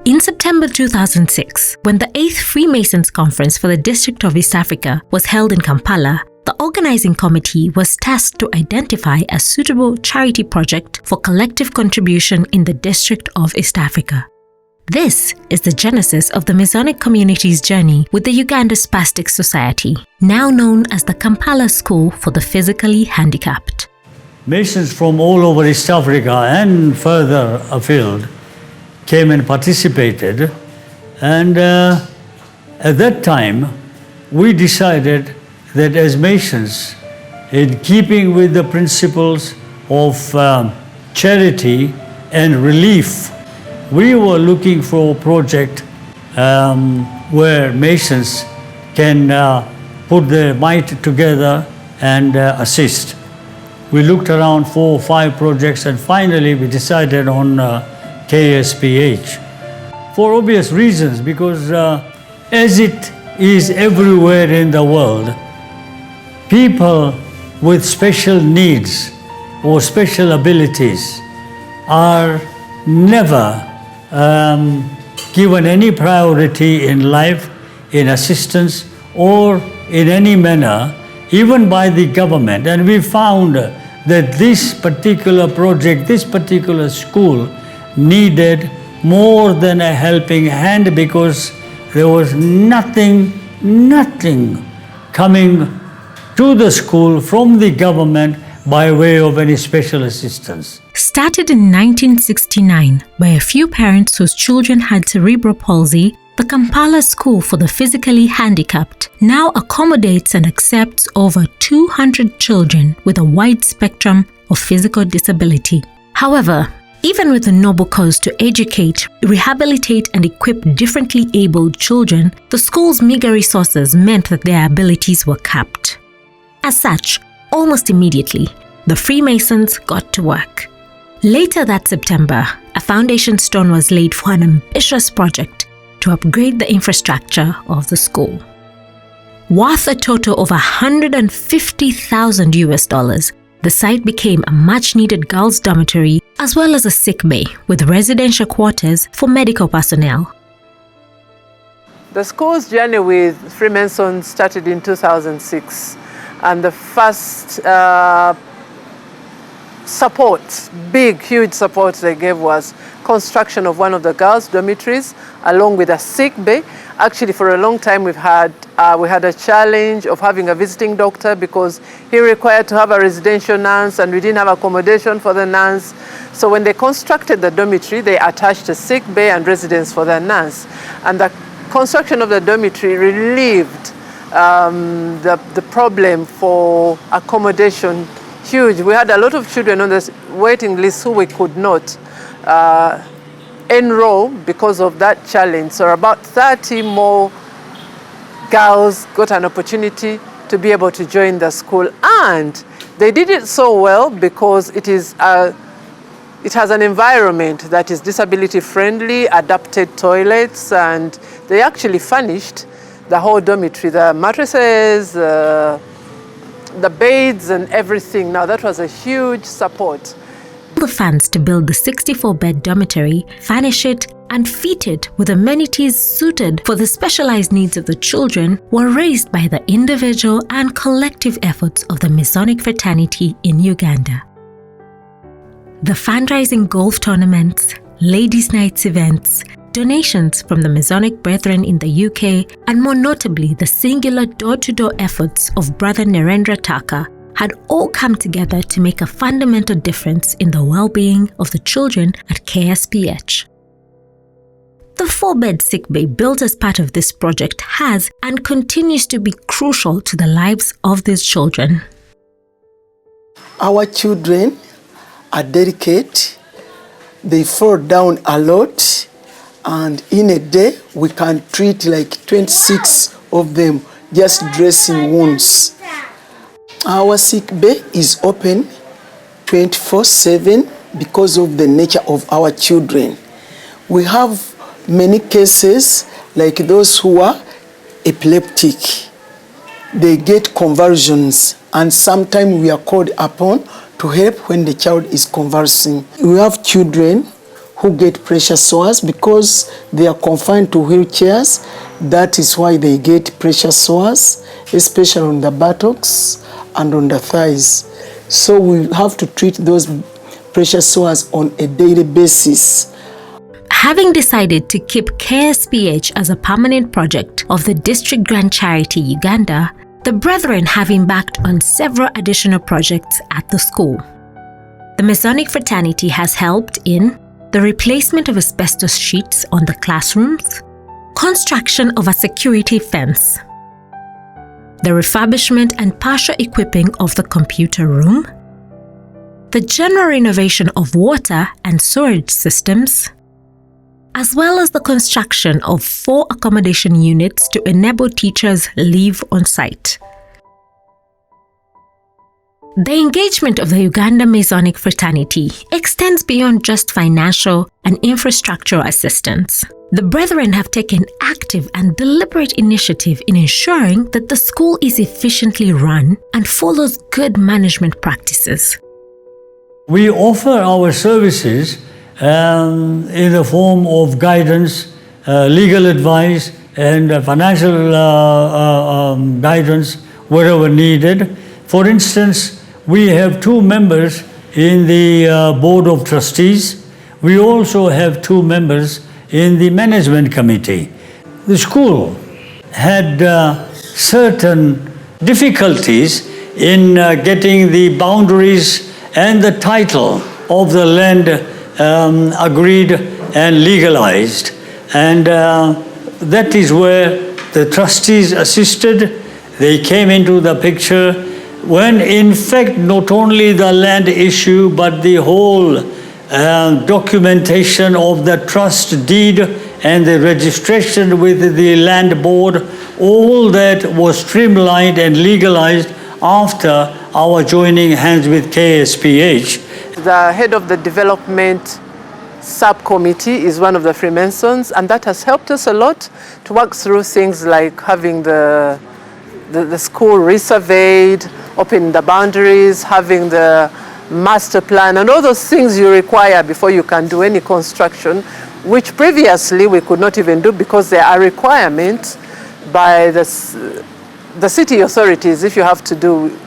In September 2006, when the 8th Freemasons Conference for the District of East Africa was held in Kampala, the organizing committee was tasked to identify a suitable charity project for collective contribution in the District of East Africa. This is the genesis of the Masonic community's journey with the Uganda Spastic Society, now known as the Kampala School for the Physically Handicapped. Masons from all over East Africa and further afield came and participated, and at that time we decided that as Masons, in keeping with the principles of charity and relief, we were looking for a project where Masons can put their might together and assist. We looked around 4 or 5 projects, and finally we decided on KSPH for obvious reasons, because as it is everywhere in the world, people with special needs or special abilities are never given any priority in life, in assistance, or in any manner, even by the government. And we found that this particular project, this particular school, needed more than a helping hand, because there was nothing coming to the school from the government by way of any special assistance. Started in 1969 by a few parents whose children had cerebral palsy, the Kampala School for the Physically Handicapped now accommodates and accepts over 200 children with a wide spectrum of physical disability. However, even with a noble cause to educate, rehabilitate, and equip differently abled children, the school's meager resources meant that their abilities were capped. As such, almost immediately, the Freemasons got to work. Later that September, a foundation stone was laid for an ambitious project to upgrade the infrastructure of the school. Worth a total of $150,000, the site became a much-needed girls' dormitory as well as a sick bay with residential quarters for medical personnel. The school's journey with Freemasons started in 2006, and the first huge support they gave was construction of one of the girls' dormitories along with a sick bay. Actually, for a long time we had a challenge of having a visiting doctor, because he required to have a residential nurse and we didn't have accommodation for the nurse. So when they constructed the dormitory, they attached a sick bay and residence for the nurse. And the construction of the dormitory relieved the problem for accommodation huge. We had a lot of children on the waiting list who we could not enroll because of that challenge. So about 30 more girls got an opportunity to be able to join the school, and they did it so well because it has an environment that is disability friendly, adapted toilets, and they actually furnished the whole dormitory, the mattresses, the beds and everything. Now that was a huge support. The funds to build the 64-bed dormitory, furnish it, and fit it with amenities suited for the specialized needs of the children were raised by the individual and collective efforts of the Masonic fraternity in Uganda. The fundraising golf tournaments, ladies' nights events, donations from the Masonic Brethren in the UK, and more notably the singular door-to-door efforts of Brother Narendra Taka had all come together to make a fundamental difference in the well-being of the children at KSPH. The 4-bed sick bay built as part of this project has and continues to be crucial to the lives of these children. Our children are delicate, they fall down a lot, and in a day we can treat like 26 of them just dressing wounds. Our sick bay is open 24/7 because of the nature of our children. We have many cases like those who are epileptic. They get convulsions, and sometimes we are called upon to help when the child is convulsing. We have children who get pressure sores because they are confined to wheelchairs. That is why they get pressure sores, especially on the buttocks and on the thighs. So we have to treat those pressure sores on a daily basis. Having decided to keep KSPH as a permanent project of the District Grant Charity Uganda, the Brethren have embarked on several additional projects at the school. The Masonic Fraternity has helped in the replacement of asbestos sheets on the classrooms, construction of a security fence, the refurbishment and partial equipping of the computer room, the general renovation of water and sewage systems, as well as the construction of 4 accommodation units to enable teachers live on site. The engagement of the Uganda Masonic Fraternity extends beyond just financial and infrastructural assistance. The Brethren have taken active and deliberate initiative in ensuring that the school is efficiently run and follows good management practices. We offer our services in the form of guidance, legal advice, and financial guidance wherever needed. For instance, we have 2 members in the Board of Trustees. We also have 2 members in the Management Committee. The school had certain difficulties in getting the boundaries and the title of the land agreed and legalized. And that is where the trustees assisted. They came into the picture when in fact not only the land issue but the whole documentation of the trust deed and the registration with the land board, all that was streamlined and legalized after our joining hands with KSPH. The head of the development subcommittee is one of the Freemasons, and that has helped us a lot to work through things like having the school resurveyed, opening the boundaries, having the master plan, and all those things you require before you can do any construction, which previously we could not even do because there are requirements by the city authorities. If you have to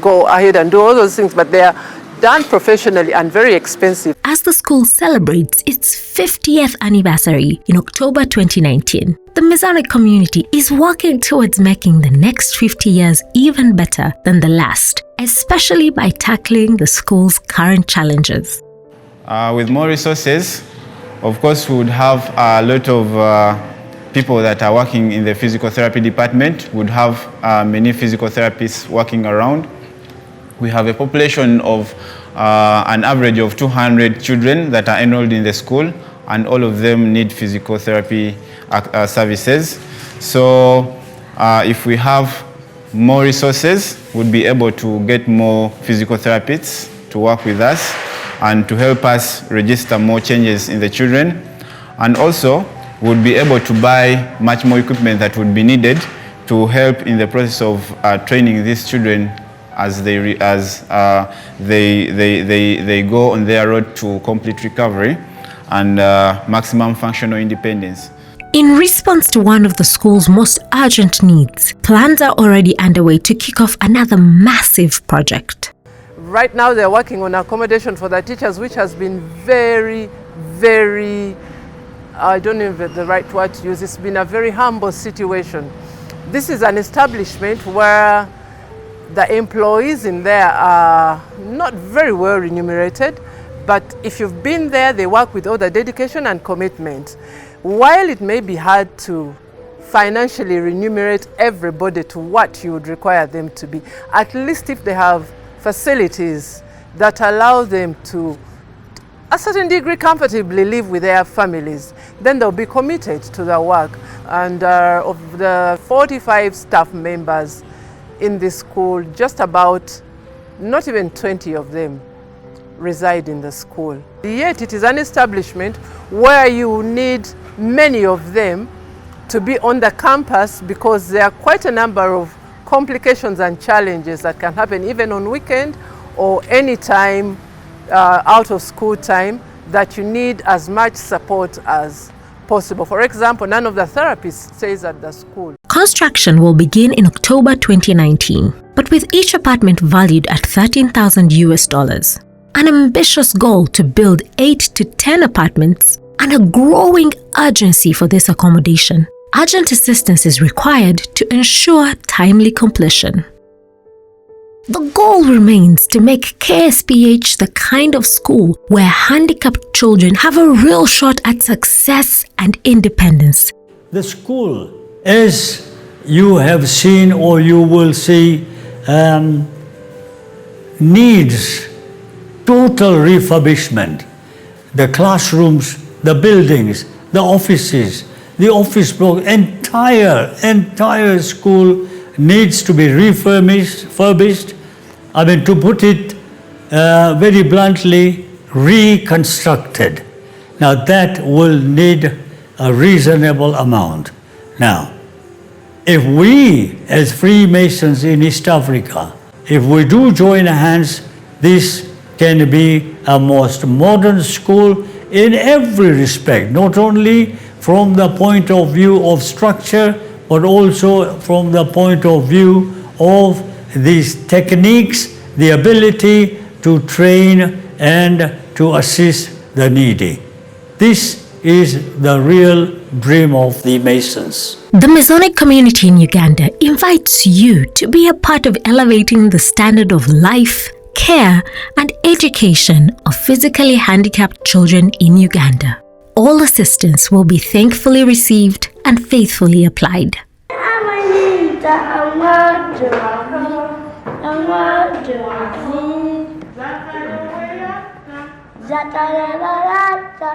go ahead and do all those things, but they are done professionally and very expensive. As the school celebrates its 50th anniversary in October 2019, the Masonic community is working towards making the next 50 years even better than the last, especially by tackling the school's current challenges. With more resources, of course, we would have a lot of people that are working in the physical therapy department. We would have many physical therapists working around. We have a population of an average of 200 children that are enrolled in the school, and all of them need physical therapy services. So if we have more resources, we'll be able to get more physical therapists to work with us and to help us register more changes in the children. And also, we'll be able to buy much more equipment that would be needed to help in the process of training these children as they go on their road to complete recovery and maximum functional independence. In response to one of the school's most urgent needs, plans are already underway to kick off another massive project. Right now they're working on accommodation for the teachers, which has been very, very, I don't know if the right word to use, it's been a very humble situation. This is an establishment where the employees in there are not very well remunerated, but if you've been there, they work with all the dedication and commitment. While it may be hard to financially remunerate everybody to what you would require them to be, at least if they have facilities that allow them to, a certain degree, comfortably live with their families, then they'll be committed to the work. And of the 45 staff members in this school, just about not even 20 of them reside in the school. Yet it is an establishment where you need many of them to be on the campus because there are quite a number of complications and challenges that can happen even on weekend or any time out of school time that you need as much support as possible. For example, none of the therapists stays at the school. Construction will begin in October 2019, but with each apartment valued at $13,000. An ambitious goal to build 8 to 10 apartments and a growing urgency for this accommodation. Urgent assistance is required to ensure timely completion. The goal remains to make KSPH the kind of school where handicapped children have a real shot at success and independence. The school, as you have seen or you will see, needs total refurbishment. The classrooms, the buildings, the offices, the office block, entire school needs to be refurbished. I mean, to put it very bluntly, reconstructed. Now that will need a reasonable amount. Now, if we as Freemasons in East Africa, if we do join hands, this can be a most modern school in every respect, not only from the point of view of structure, but also from the point of view of these techniques, the ability to train and to assist the needy. This is the real dream of the Masons. The Masonic community in Uganda invites you to be a part of elevating the standard of life, care, and education of physically handicapped children in Uganda. All assistance will be thankfully received and faithfully applied. Zatarata,